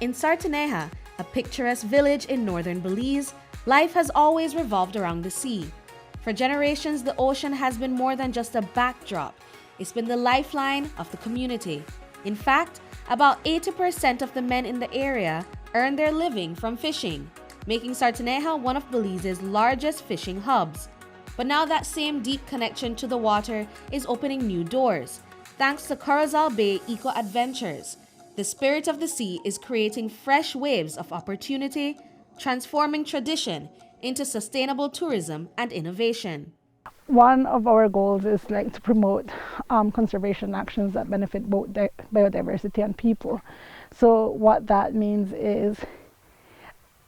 In Sarteneja, a picturesque village in northern Belize, life has always revolved around the sea. For generations, the ocean has been more than just a backdrop. It's been the lifeline of the community. In fact, about 80% of the men in the area earn their living from fishing, making Sarteneja one of Belize's largest fishing hubs. But now that same deep connection to the water is opening new doors, thanks to Corozal Bay Eco Adventures. The spirit of the sea is creating fresh waves of opportunity, transforming tradition into sustainable tourism and innovation. One of our goals is to promote conservation actions that benefit both biodiversity and people. So what that means is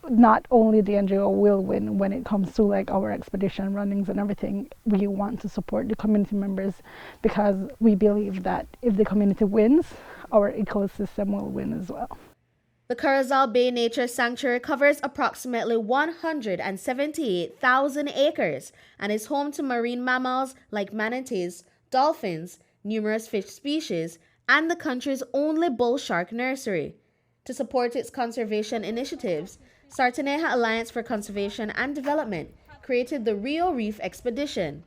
not only the NGO will win when it comes to our expedition runnings and everything. We want to support the community members because we believe that if the community wins, our ecosystem will win as well. The Corozal Bay Nature Sanctuary covers approximately 178,000 acres and is home to marine mammals like manatees, dolphins, numerous fish species, and the country's only bull shark nursery. To support its conservation initiatives, Sarteneja Alliance for Conservation and Development created the Rio Reef Expedition.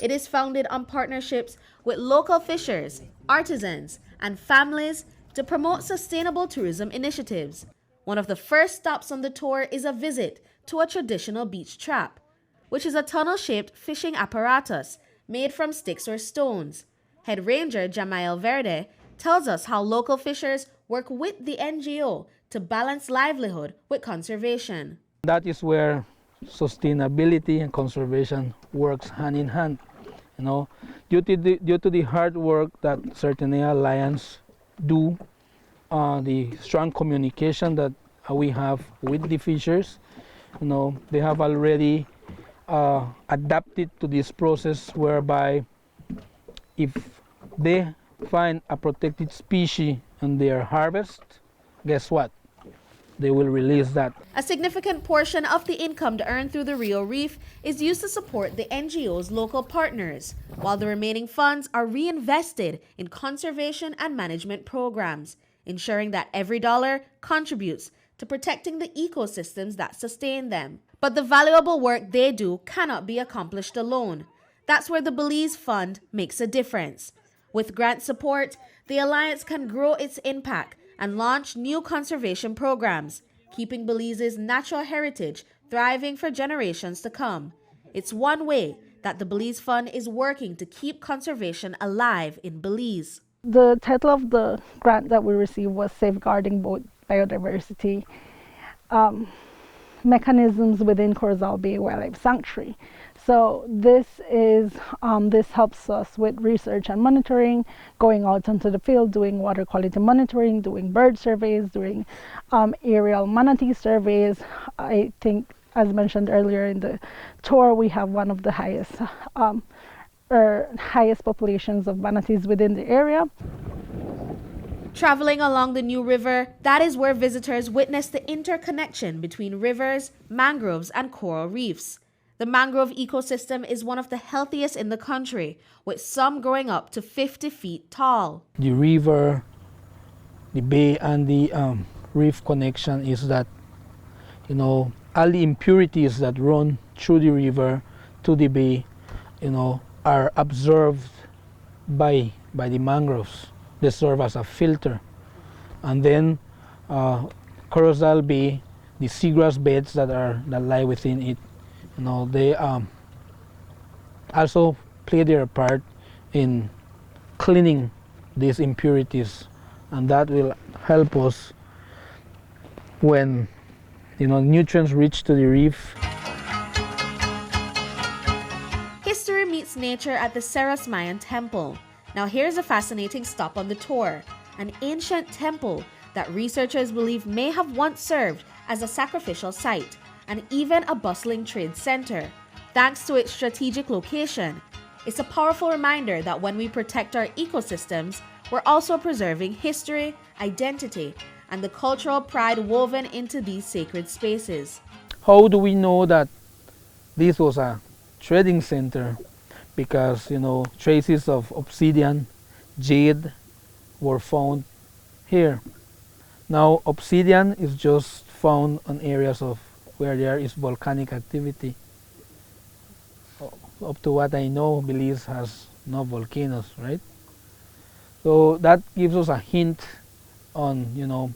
It is founded on partnerships with local fishers, artisans, and families to promote sustainable tourism initiatives. One of the first stops on the tour is a visit to a traditional beach trap, which is a tunnel-shaped fishing apparatus made from sticks or stones. Head Ranger Jamael Verde tells us how local fishers work with the NGO to balance livelihood with conservation. That is where sustainability and conservation works hand in hand. Due to the hard work that Sarteneja Alliance do, the strong communication that we have with the fishers, they have already adapted to this process whereby if they find a protected species in their harvest, guess what? They will release that. A significant portion of the income earned through the Rio Reef is used to support the NGO's local partners, while the remaining funds are reinvested in conservation and management programs, ensuring that every dollar contributes to protecting the ecosystems that sustain them. But the valuable work they do cannot be accomplished alone. That's where the Belize Fund makes a difference. With grant support, the Alliance can grow its impact and launch new conservation programs, keeping Belize's natural heritage thriving for generations to come. It's one way that the Belize Fund is working to keep conservation alive in Belize. The title of the grant that we received was Safeguarding Both Biodiversity Mechanisms within Corozal Bay Wildlife Sanctuary. So this helps us with research and monitoring, going out into the field, doing water quality monitoring, doing bird surveys, doing aerial manatee surveys. I think, as mentioned earlier in the tour, we have one of the highest populations of manatees within the area. Traveling along the New River, that is where visitors witness the interconnection between rivers, mangroves, and coral reefs. The mangrove ecosystem is one of the healthiest in the country, with some growing up to 50 feet tall. The river, the bay, and the reef connection is that, all the impurities that run through the river to the bay, are absorbed by the mangroves. They serve as a filter. And then Corozal Bay, the seagrass beds that lie within it, they also play their part in cleaning these impurities, and that will help us when nutrients reach to the reef. History meets nature at the Mayan temple. Now here's a fascinating stop on the tour, an ancient temple that researchers believe may have once served as a sacrificial site and even a bustling trade center. Thanks to its strategic location, it's a powerful reminder that when we protect our ecosystems, we're also preserving history, identity, and the cultural pride woven into these sacred spaces. How do we know that this was a trading center? Because, traces of obsidian, jade were found here. Now, obsidian is just found on areas of where there is volcanic activity. Up to what I know, Belize has no volcanoes, right? So that gives us a hint on,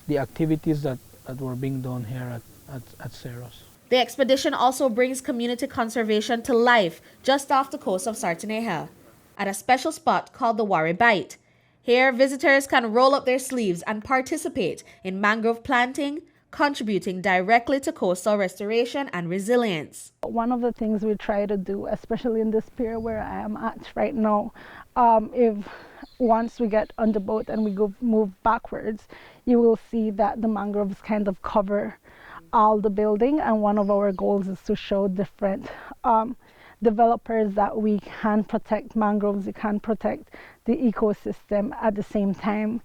the activities that were being done here at Cerros. The expedition also brings community conservation to life just off the coast of Sarteneja, at a special spot called the Wari Bight. Here, visitors can roll up their sleeves and participate in mangrove planting, contributing directly to coastal restoration and resilience. One of the things we try to do, especially in this pier where I am at right now, if once we get on the boat and we move backwards, you will see that the mangroves kind of cover all the building, and one of our goals is to show different developers that we can protect mangroves, we can protect the ecosystem at the same time,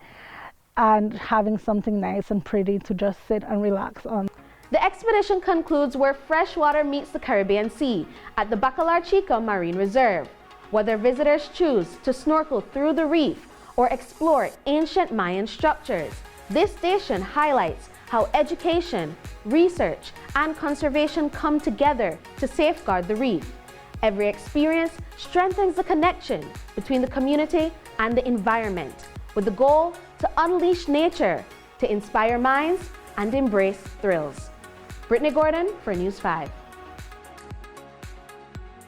and having something nice and pretty to just sit and relax on. The expedition concludes where freshwater meets the Caribbean Sea at the Bacalar Chica Marine Reserve, whether visitors choose to snorkel through the reef or explore ancient Mayan structures. This station highlights how education, research, and conservation come together to safeguard the reef. Every experience strengthens the connection between the community and the environment, with the goal to unleash nature, to inspire minds, and embrace thrills. Britney Gordon for News 5.